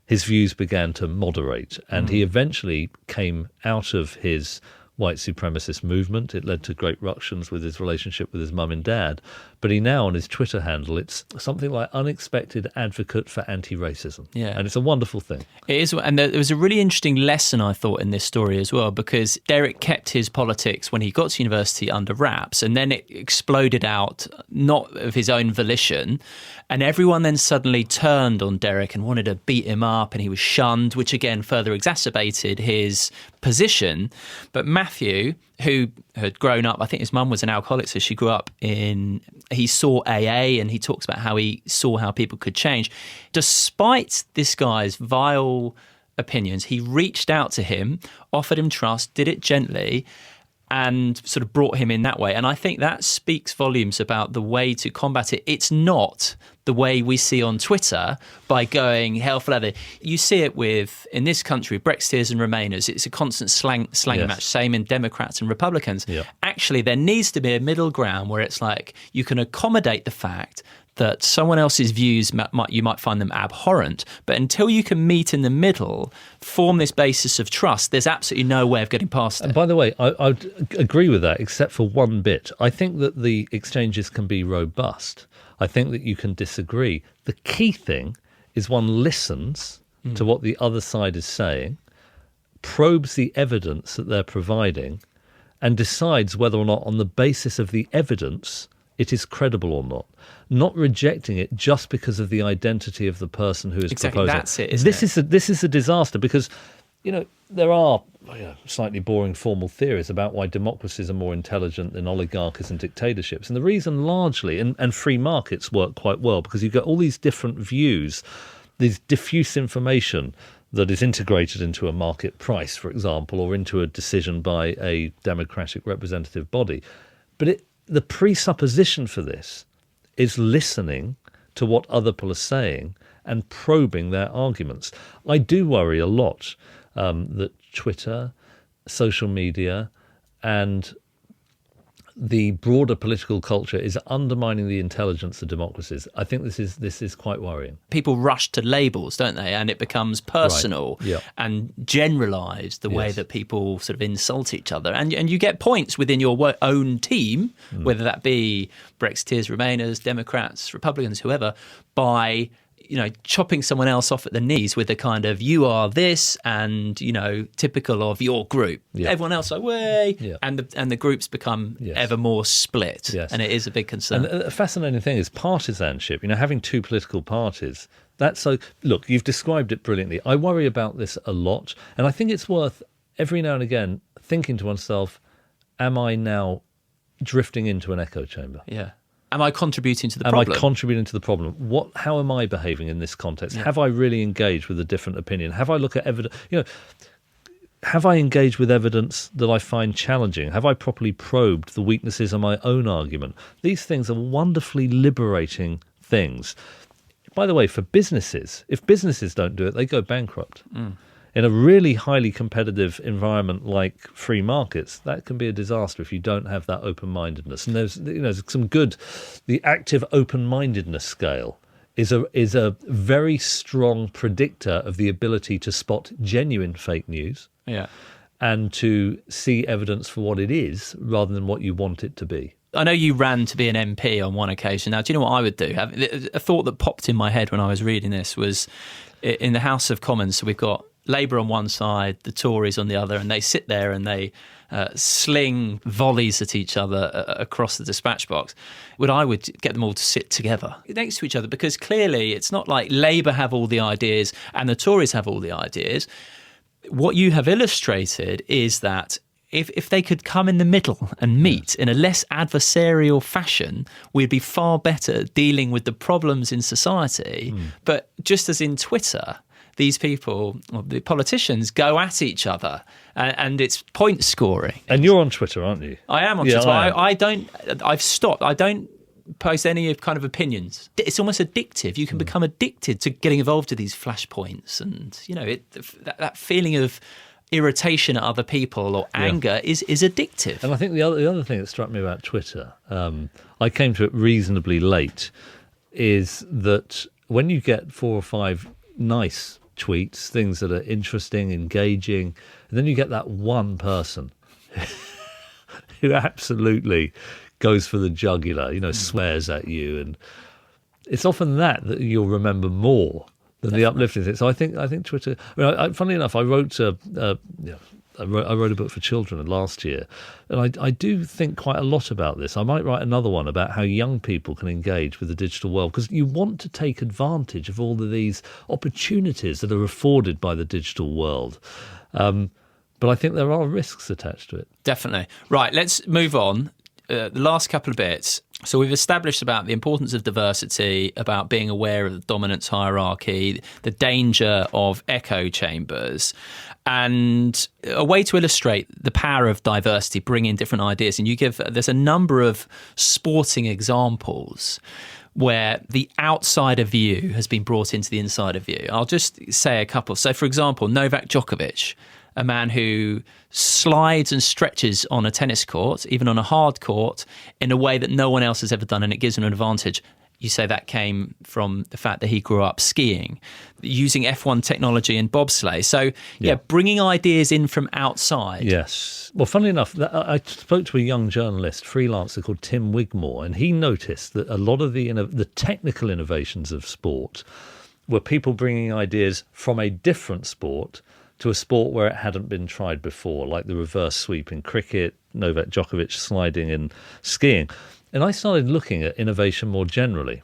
his views began to moderate, and he eventually came out of his white supremacist movement. It led to great ructions with his relationship with his mum and dad. But he now, on his Twitter handle, it's something like unexpected advocate for anti-racism. Yeah. And it's a wonderful thing. It is. And there was a really interesting lesson, I thought, in this story as well, because Derek kept his politics when he got to university under wraps, and then it exploded out, not of his own volition. And everyone then suddenly turned on Derek and wanted to beat him up, and he was shunned, which again further exacerbated his position. But Matthew, who had grown up, I think his mum was an alcoholic, so she grew up he saw AA, and he talks about how he saw how people could change. Despite this guy's vile opinions, he reached out to him, offered him trust, did it gently, and sort of brought him in that way. And I think that speaks volumes about the way to combat it. It's not the way we see on Twitter by going hell for leather. You see it in this country, Brexiteers and Remainers. It's a constant slang match, same in Democrats and Republicans. Yeah. Actually, there needs to be a middle ground where it's like you can accommodate the fact that someone else's views, you might find them abhorrent, but until you can meet in the middle, form this basis of trust, there's absolutely no way of getting past it. And by the way, I would agree with that, except for one bit. I think that the exchanges can be robust. I think that you can disagree. The key thing is one listens to what the other side is saying, probes the evidence that they're providing, and decides whether or not, on the basis of the evidence, it is credible or not rejecting it just because of the identity of the person who is proposing. That's it, isn't it? This is a disaster because, there are slightly boring formal theories about why democracies are more intelligent than oligarchies and dictatorships. And the reason largely, and free markets work quite well because you've got all these different views, this diffuse information that is integrated into a market price, for example, or into a decision by a democratic representative body. But the presupposition for this is listening to what other people are saying and probing their arguments. I do worry a lot that Twitter, social media, and the broader political culture is undermining the intelligence of democracies. I think this is quite worrying. People rush to labels, don't they? And it becomes personal and generalised the way that people sort of insult each other. And you get points within your own team, whether that be Brexiteers, Remainers, Democrats, Republicans, whoever, by chopping someone else off at the knees with a kind of you are this and typical of your group. Everyone else away, and the groups become ever more split, and it is a big concern. And a fascinating thing is partisanship. Having two political parties. That's so. Look, you've described it brilliantly. I worry about this a lot, and I think it's worth every now and again thinking to oneself: am I now drifting into an echo chamber? Yeah. Am I contributing to the problem? Am I contributing to the problem? How am I behaving in this context? Have I really engaged with a different opinion? Have I looked at evidence? Have I engaged with evidence that I find challenging? Have I properly probed the weaknesses of my own argument? These things are wonderfully liberating things. By the way, for businesses, if businesses don't do it, they go bankrupt. In a really highly competitive environment like free markets, that can be a disaster if you don't have that open-mindedness. And there's some good. The active open-mindedness scale is a very strong predictor of the ability to spot genuine fake news, and to see evidence for what it is rather than what you want it to be. I know you ran to be an MP on one occasion. Now, do you know what I would do? A thought that popped in my head when I was reading this was in the House of Commons. So we've got Labour on one side, the Tories on the other, and they sit there and they sling volleys at each other across the dispatch box. I would get them all to sit together next to each other, because clearly it's not like Labour have all the ideas and the Tories have all the ideas. What you have illustrated is that if they could come in the middle and meet in a less adversarial fashion, we'd be far better dealing with the problems in society. But just as in Twitter, these people, the politicians, go at each other, and it's point scoring. And you're on Twitter, aren't you? I am on Twitter. I've stopped. I don't post any kind of opinions. It's almost addictive. You can become addicted to getting involved with these flashpoints, and that feeling of irritation at other people or anger is addictive. And I think the other thing that struck me about Twitter, I came to it reasonably late, is that when you get 4 or 5 nice tweets, things that are interesting, engaging. And then you get that one person who absolutely goes for the jugular, swears at you. And it's often that you'll remember more than the uplifting thing. So I think Twitter. Funnily enough, I wrote a book for children last year, and I do think quite a lot about this. I might write another one about how young people can engage with the digital world, because you want to take advantage of all of these opportunities that are afforded by the digital world. But I think there are risks attached to it. Definitely. Right, let's move on. The last couple of bits. So we've established about the importance of diversity, about being aware of the dominance hierarchy, the danger of echo chambers, and a way to illustrate the power of diversity, bring in different ideas. And there's a number of sporting examples where the outsider view has been brought into the insider view. I'll just say a couple. So, for example, Novak Djokovic, a man who slides and stretches on a tennis court, even on a hard court, in a way that no one else has ever done, and it gives him an advantage. You say that came from the fact that he grew up skiing, using F1 technology and bobsleigh. So, bringing ideas in from outside. Yes. Well, funnily enough, I spoke to a young journalist, freelancer called Tim Wigmore, and he noticed that a lot of the technical innovations of sport were people bringing ideas from a different sport to a sport where it hadn't been tried before, like the reverse sweep in cricket, Novak Djokovic sliding in skiing. And I started looking at innovation more generally.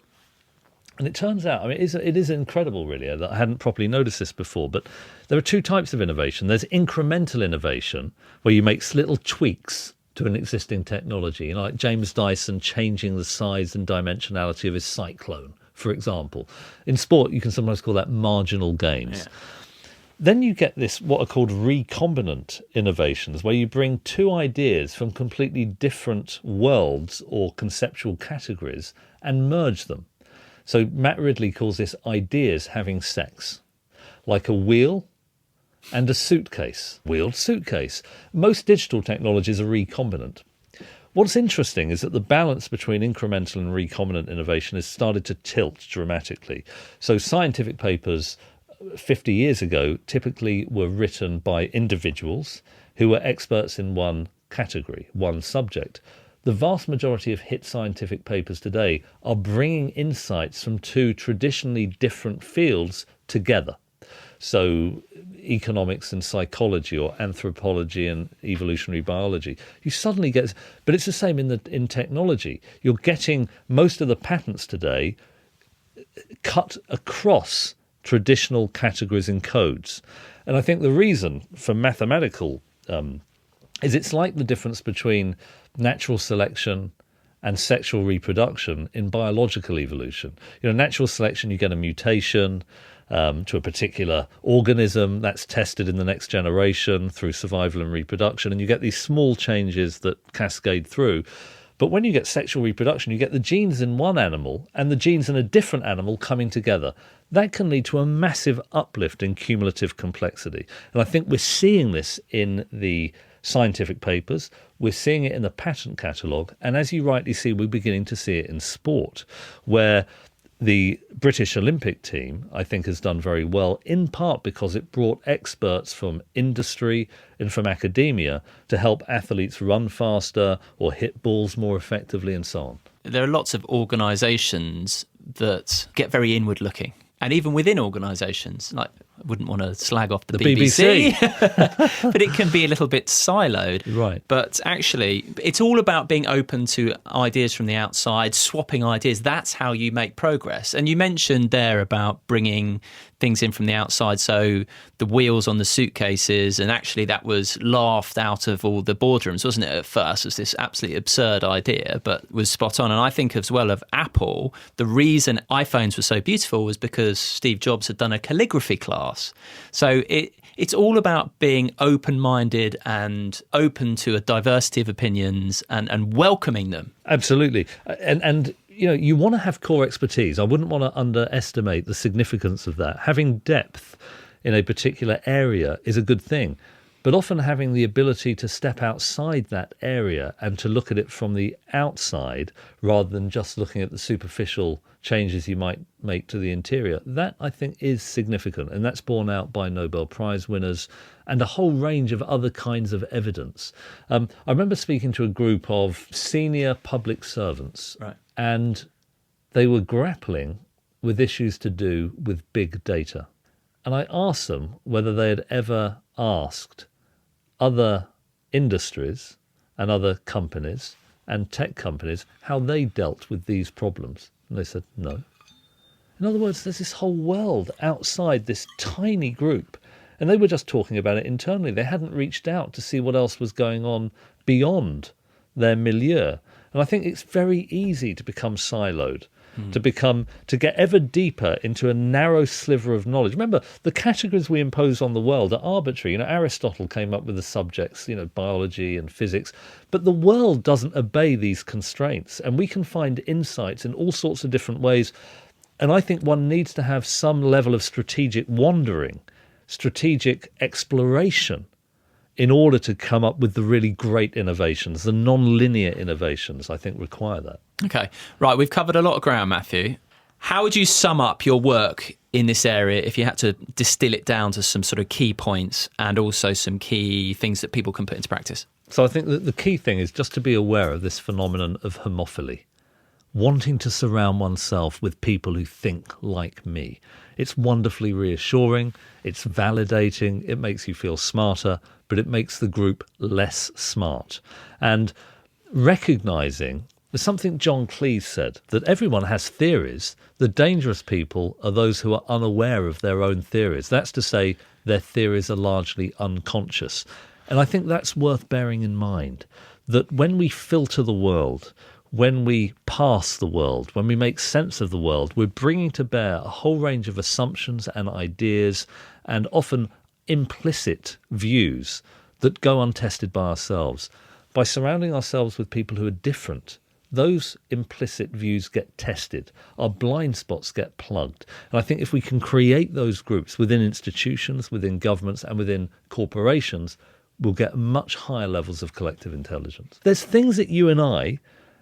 And it turns out, it is incredible, really, that I hadn't properly noticed this before, but there are two types of innovation. There's incremental innovation, where you make little tweaks to an existing technology, like James Dyson changing the size and dimensionality of his cyclone, for example. In sport, you can sometimes call that marginal gains. Yeah. Then you get what are called recombinant innovations, where you bring two ideas from completely different worlds or conceptual categories and merge them. So Matt Ridley calls this ideas having sex, like a wheel and a suitcase, wheeled suitcase. Most digital technologies are recombinant. What's interesting is that the balance between incremental and recombinant innovation has started to tilt dramatically. So scientific papers 50 years ago typically were written by individuals who were experts in one category, one subject. The vast majority of hit scientific papers today are bringing insights from two traditionally different fields together. So economics and psychology, or anthropology and evolutionary biology. You suddenly get, but it's the same in technology. You're getting most of the patents today cut across traditional categories and codes. And I think the reason for mathematical is it's like the difference between natural selection and sexual reproduction in biological evolution. Natural selection, you get a mutation to a particular organism that's tested in the next generation through survival and reproduction, and you get these small changes that cascade through. But when you get sexual reproduction, you get the genes in one animal and the genes in a different animal coming together. That can lead to a massive uplift in cumulative complexity. And I think we're seeing this in the scientific papers, we're seeing it in the patent catalogue, and as you rightly see, we're beginning to see it in sport, where the British Olympic team, I think, has done very well, in part because it brought experts from industry and from academia to help athletes run faster or hit balls more effectively and so on. There are lots of organisations that get very inward looking. And even within organisations, like, I wouldn't want to slag off the BBC. But it can be a little bit siloed. Right. But actually, it's all about being open to ideas from the outside, swapping ideas. That's how you make progress. And you mentioned there about bringing things in from the outside. So the wheels on the suitcases, and actually that was laughed out of all the boardrooms, wasn't it, at first? It was this absolutely absurd idea, but was spot on. And I think as well of Apple, the reason iPhones were so beautiful was because Steve Jobs had done a calligraphy class. So it's all about being open-minded and open to a diversity of opinions and welcoming them. Absolutely. And you want to have core expertise. I wouldn't want to underestimate the significance of that. Having depth in a particular area is a good thing. but often having the ability to step outside that area and to look at it from the outside rather than just looking at the superficial changes you might make to the interior, that I think is significant, and that's borne out by Nobel Prize winners and a whole range of other kinds of evidence. I remember speaking to a group of senior public servants, Right. and they were grappling with issues to do with big data. And I asked them whether they had ever asked other industries and other companies and tech companies how they dealt with these problems. And they said no. In other words, there's this whole world outside this tiny group, and they were just talking about it internally. They hadn't reached out to see what else was going on beyond their milieu. And I think it's very easy to become siloed, to get ever deeper into a narrow sliver of knowledge. Remember, the categories we impose on the world are arbitrary. Aristotle came up with the subjects, biology and physics, but the world doesn't obey these constraints, and we can find insights in all sorts of different ways. And I think one needs to have some level of strategic wandering, strategic exploration, in order to come up with the really great innovations. The non-linear innovations, I think, require that. Okay, right, we've covered a lot of ground, Matthew. How would you sum up your work in this area if you had to distill it down to some sort of key points and also some key things that people can put into practice? So I think that the key thing is just to be aware of this phenomenon of homophily, wanting to surround oneself with people who think like me. It's wonderfully reassuring, it's validating, it makes you feel smarter, but it makes the group less smart. And recognising, there's something John Cleese said, that everyone has theories. The dangerous people are those who are unaware of their own theories. That's to say, their theories are largely unconscious. And I think that's worth bearing in mind, that when we filter the world, when we parse the world, when we make sense of the world, we're bringing to bear a whole range of assumptions and ideas and often implicit views that go untested by ourselves. By surrounding ourselves with people who are different, those implicit views get tested, our blind spots get plugged. And I think if we can create those groups within institutions, within governments and within corporations, we'll get much higher levels of collective intelligence. There's things that you and I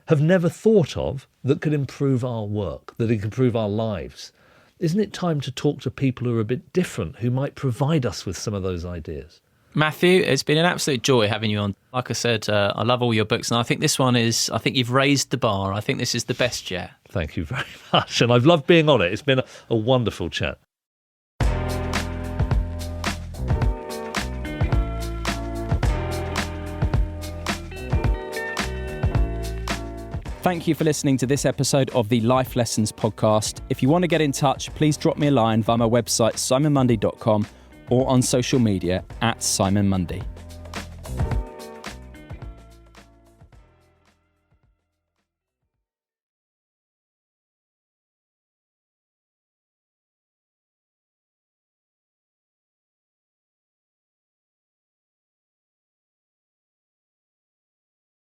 have never thought of that could improve our work, that could improve our lives. Isn't it time to talk to people who are a bit different, who might provide us with some of those ideas? Matthew, it's been an absolute joy having you on. Like I said, I love all your books, and I think this one is, I think you've raised the bar. I think this is the best yet. Thank you very much, and I've loved being on it. It's been a wonderful chat. Thank you for listening to this episode of the Life Lessons podcast. If you want to get in touch, please drop me a line via my website, simonmundie.com, or on social media @SimonMundie.